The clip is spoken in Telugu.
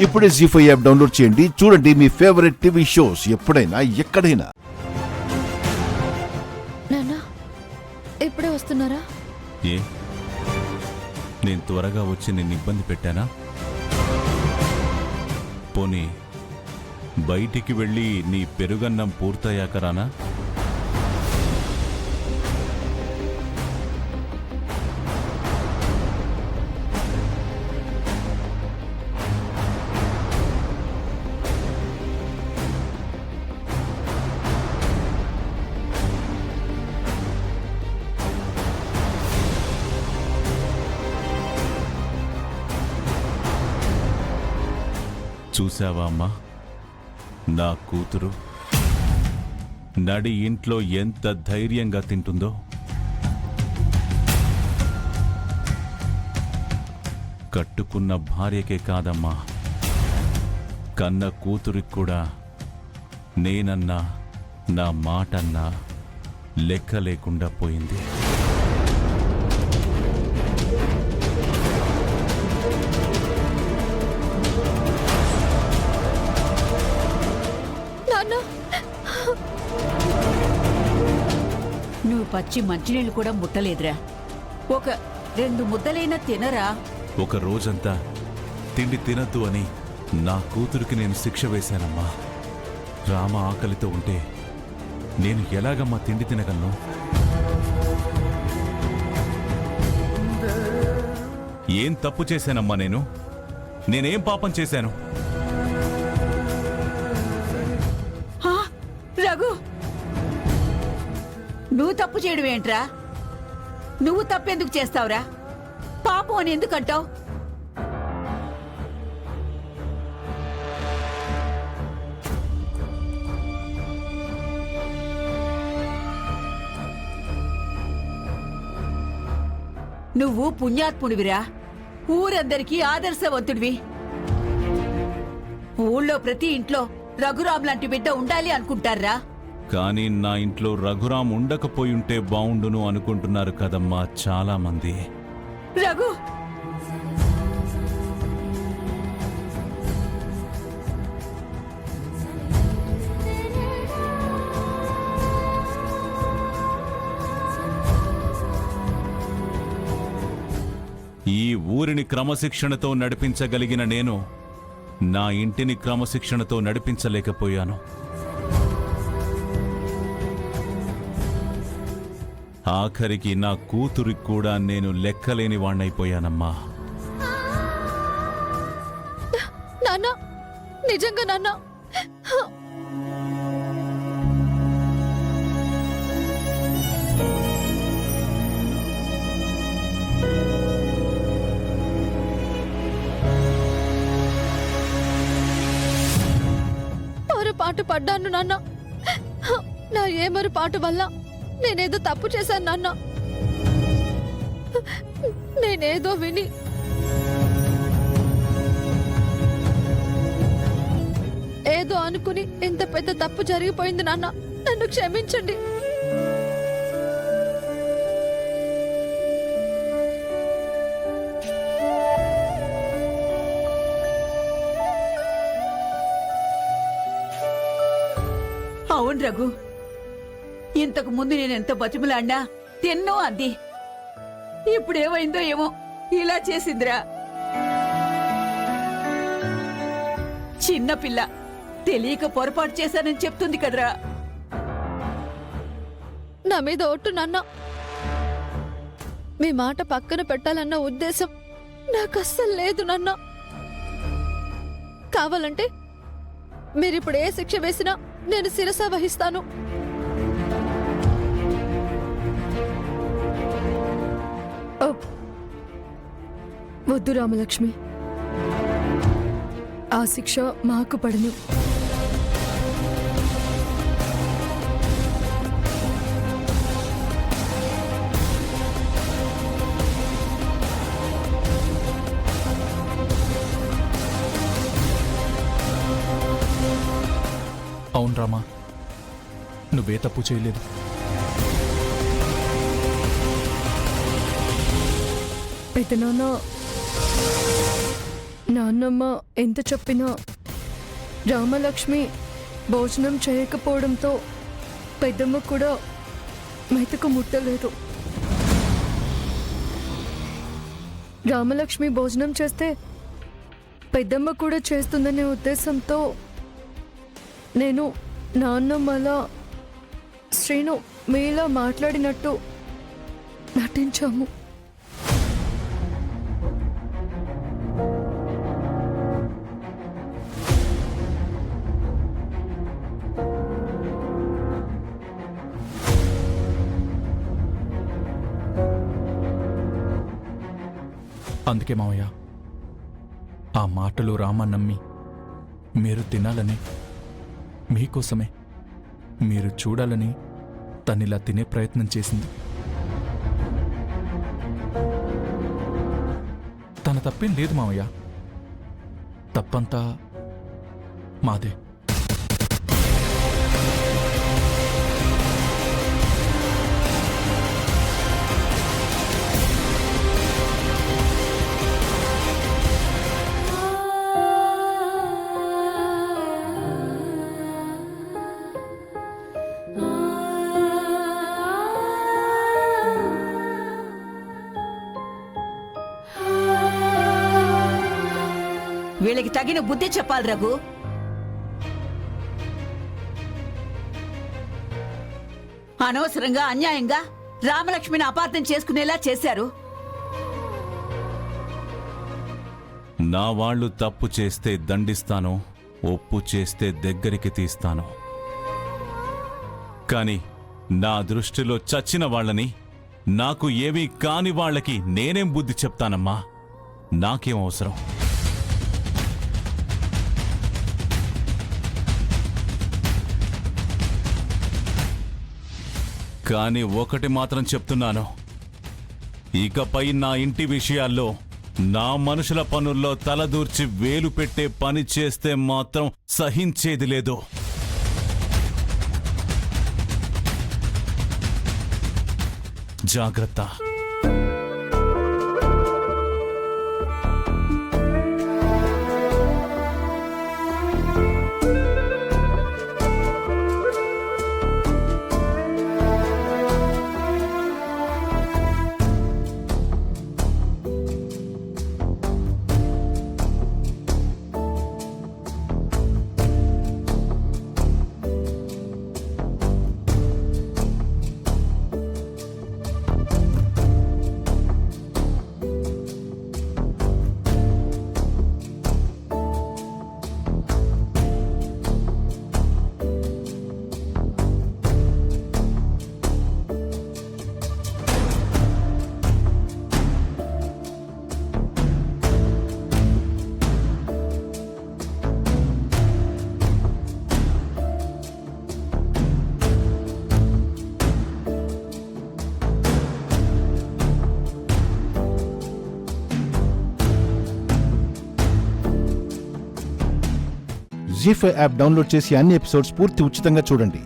ఇప్పుడే జీ5 యాప్ డౌన్లోడ్ చేయండి. చూడండి మీ ఫేవరెట్ టీవీ షోస్ ఎప్పుడైనా ఎక్కడైనా. నాన్న ఇప్పుడే వస్తున్నారా? ఏ నేను త్వరగా వచ్చి నిన్ను ఇబ్బంది పెట్టానా? పోనీ బయటికి వెళ్ళి నీ పెరుగన్నం పూర్తయ్యాక రానా? చూసావా అమ్మా, నా కూతురు నడి ఇంట్లో ఎంత ధైర్యంగా తింటుందో. కట్టుకున్న భార్యకే కాదమ్మా, కన్న కూతురికి కూడా నేనన్నా నా మాటన్నా లెక్క లేకుండా పోయింది. నువ్వు పచ్చి మంచినీళ్ళు కూడా ముట్టలేదురా. ఒక 2 ముద్దలైనా తినరా. ఒక రోజంతా తిండి తినద్దు అని నా కూతురికి నేను శిక్ష వేశానమ్మా. రామ ఆకలితో ఉంటే నేను ఎలాగమ్మా తిండి తినగలను? ఏం తప్పు చేశానమ్మా? నేనేం పాపం చేశాను? రఘు, నువ్వు తప్పు చేయడం ఏంట్రా? నువ్వు తప్పెందుకు చేస్తావురా? పాపం అని ఎందుకంటావు? నువ్వు పుణ్యాత్ముడివిరా, ఊరందరికీ ఆదర్శవంతుడివి. ఊళ్ళో ప్రతి ఇంట్లో రఘురామ్ లాంటి బిడ్డ ఉండాలి అనుకుంటారా? కానీ నా ఇంట్లో రఘురాం ఉండకపోయుంటే బావుండును అనుకుంటున్నారు కదమ్మా చాలా మంది. రఘు, ఈ ఊరిని క్రమశిక్షణతో నడిపించగలిగిన నేను నా ఇంటిని క్రమశిక్షణతో నడిపించలేకపోయాను. ఆఖరికి నా కూతురికి కూడా నేను లెక్కలేని వాణ్ణైపోయానమ్మా. నాన్న, నిజంగా నాన్న. పొరపాటు పడ్డాను నాన్న. నా ఏమరపాటు వల్ల నేనేదో తప్పు చేశాను నాన్న. నేనేదో విని ఏదో అనుకుని ఇంత పెద్ద తప్పు జరిగిపోయింది నాన్న. నన్ను క్షమించండి. అవును రఘు, ఇంతకు ముందు నేనెంత బతిమలాడినా తిన్నో అంది. ఇప్పుడేమైందో ఏమో ఇలా చేసిందిరా. చిన్నపిల్ల తెలియక పొరపాటు చేశానని చెప్తుంది కదరా. నా మీద ఒట్టు నాన్న. మీ మాట పక్కన పెట్టాలన్న ఉద్దేశం నాకు అస్సలు లేదు నాన్న. కావాలంటే మీరిప్పుడు ఏ శిక్ష వేసినా నేను శిరస వహిస్తాను. వద్దు రామలక్ష్మి, ఆ శిక్ష మాకు పడను. అవును రామా, నువ్వే తప్పు చేయలేదు. పెద్దనాన్న నాన్నమ్మ ఎంత చెప్పినా రామలక్ష్మి భోజనం చేయకపోవడంతో పెద్దమ్మ కూడా మెతకు ముట్టలేదు. రామలక్ష్మి భోజనం చేస్తే పెద్దమ్మ కూడా చేస్తుందనే ఉద్దేశంతో నేను నాన్నమ్మలా శ్రీను మీలా మాట్లాడినట్టు నటించాము. అందుకే మావయ్య ఆ మాటలు రామ నమ్మి మీరు తినాలని, మీకోసమే మీరు చూడాలని తనిలా తినే ప్రయత్నం చేసింది. తన తప్పేం లేదు మావయ్య, తప్పంతా మాదే. వీళ్ళకి తగిన బుద్ధి చెప్పాలి రఘు. అనవసరంగా అన్యాయంగా రామలక్ష్మిని అపార్థం చేసుకునేలా చేశారు. నా వాళ్ళు తప్పు చేస్తే దండిస్తాను, ఒప్పు చేస్తే దగ్గరికి తీస్తాను. కాని నా దృష్టిలో చచ్చిన వాళ్ళని, నాకు ఏమీ కాని వాళ్ళకి నేనేం బుద్ధి చెప్తానమ్మా? నాకేం అవసరం? కానీ ఒకటి మాత్రం చెప్తున్నాను, ఇకపై నా ఇంటి విషయాల్లో, నా మనుషుల పనుల్లో తలదూర్చి వేలు పెట్టే పని చేస్తే మాత్రం సహించేది లేదు. జాగ్రత్త. జీ5 యాప్ డౌన్లోడ్ చేసి అన్ని ఎపిసోడ్స్ పూర్తి ఉచితంగా చూడండి.